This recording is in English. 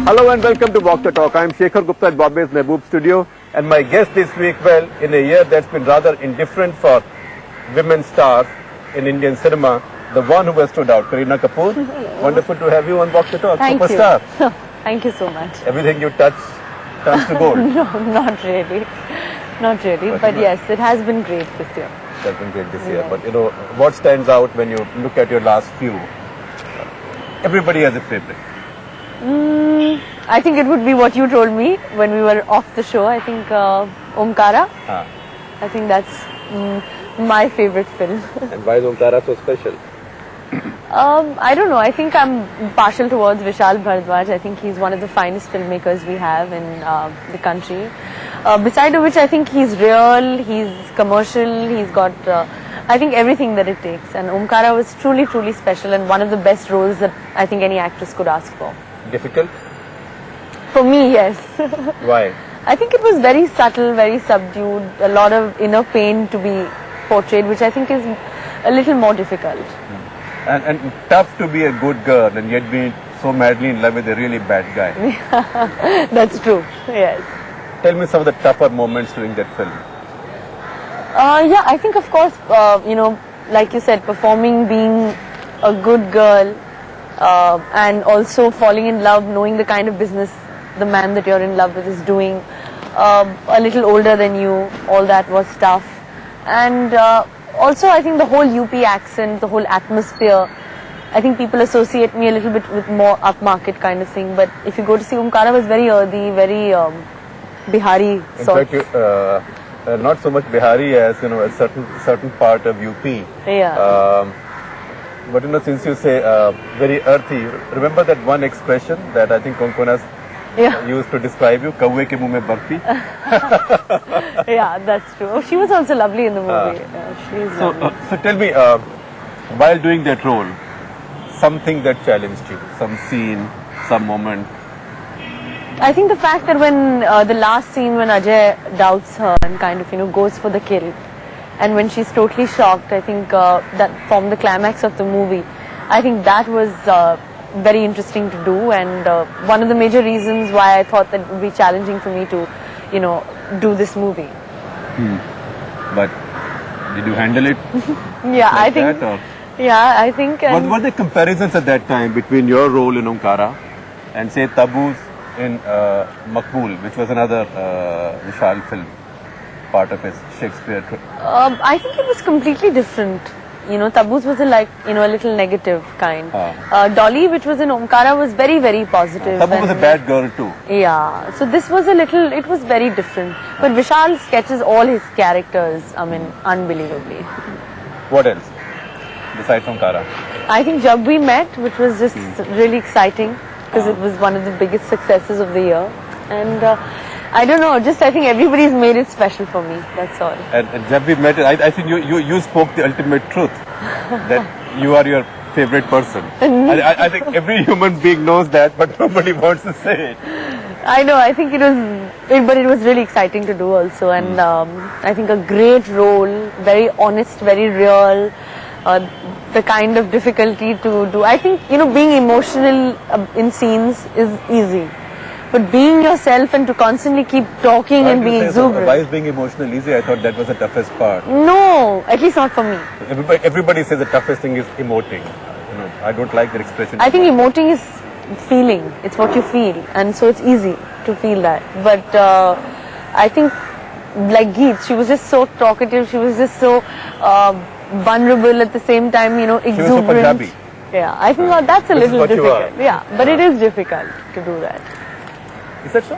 Hello and welcome to Walk the Talk. I am Shekhar Gupta at Bobby's Mehboob Studio, and my guest this week, well, in a year that's been rather indifferent for women stars in Indian cinema, the one who has stood out, Kareena Kapoor. Wonderful to have you on Walk the Talk. Thank Superstar. you. Thank you so much. Everything you touch turns to gold. No, not really. Not really. But yes, it has been great this year. It has been great this year. But you know, what stands out when you look at your last few? Everybody has a favorite. I think it would be what you told me when we were off the show. I think Omkara. I think that's my favorite film. And why is Omkara so special? I don't know. I think I'm partial towards Vishal Bhardwaj. I think he's one of the finest filmmakers we have in the country. Beside which, I think he's real, he's commercial, he's got, I think, everything that it takes. And Omkara was truly, truly special and one of the best roles that I think any actress could ask for. Difficult? For me, yes. Why? I think it was very subtle, very subdued, a lot of inner pain to be portrayed, which I think is a little more difficult. And tough to be a good girl and yet be so madly in love with a really bad guy. That's true, yes. Tell me some of the tougher moments during that film. Yeah, I think of course, you know, like you said, performing, being a good girl, and also falling in love, knowing the kind of business the man that you're in love with is doing, a little older than you, all that was tough. And also I think the whole UP accent, the whole atmosphere, I think people associate me a little bit with more upmarket kind of thing, but if you go to see Omkara, was very earthy, very Bihari sort. In fact, not so much Bihari as, you know, a certain part of UP. Yeah. But you know, since you say very earthy, remember that one expression that I think Konkonas used to describe you, "Kauwe ke muh mein barfi." Yeah, that's true. Oh, she was also lovely in the movie. She's lovely. So tell me, while doing that role, something that challenged you, some scene, some moment. I think the fact that when the last scene when Ajay doubts her and kind of, you know, goes for the kill, and when she's totally shocked, I think that formed the climax of the movie. I think that was very interesting to do, and one of the major reasons why I thought that it would be challenging for me to, you know, do this movie. But did you handle it? Yeah, like I think. That, yeah, I think. Were there comparisons at that time between your role in Omkara and say Tabu's in Maqbool, which was another Vishal film, part of his Shakespeare? I think it was completely different. You know, Tabu's was a little negative kind. Dolly, which was in Omkara, was very, very positive. Tabu was a bad girl too. Yeah, so this was it was very different. But Vishal sketches all his characters, I mean, unbelievably. What else, besides Omkara? I think Jab We Met, which was just really exciting, because it was one of the biggest successes of the year. And I don't know, I think everybody's made it special for me, that's all. And Jab We Met, I think you spoke the ultimate truth, that you are your favorite person. I think every human being knows that, but nobody wants to say it. I know, I think but it was really exciting to do also, and I think a great role, very honest, very real, the kind of difficulty to do. I think, you know, being emotional in scenes is easy. But being yourself and to constantly keep talking and being exuberant. Why is being emotional easy? I thought that was the toughest part. No, at least not for me. Everybody says the toughest thing is emoting. You know, I don't like that expression. I think emoting is feeling. It's what you feel, and so it's easy to feel that. But I think, like Geet, she was just so talkative. She was just so vulnerable at the same time. You know, exuberant. She was so Punjabi. Yeah, I think that's a little difficult. Yeah, but it is difficult to do that. Is that so?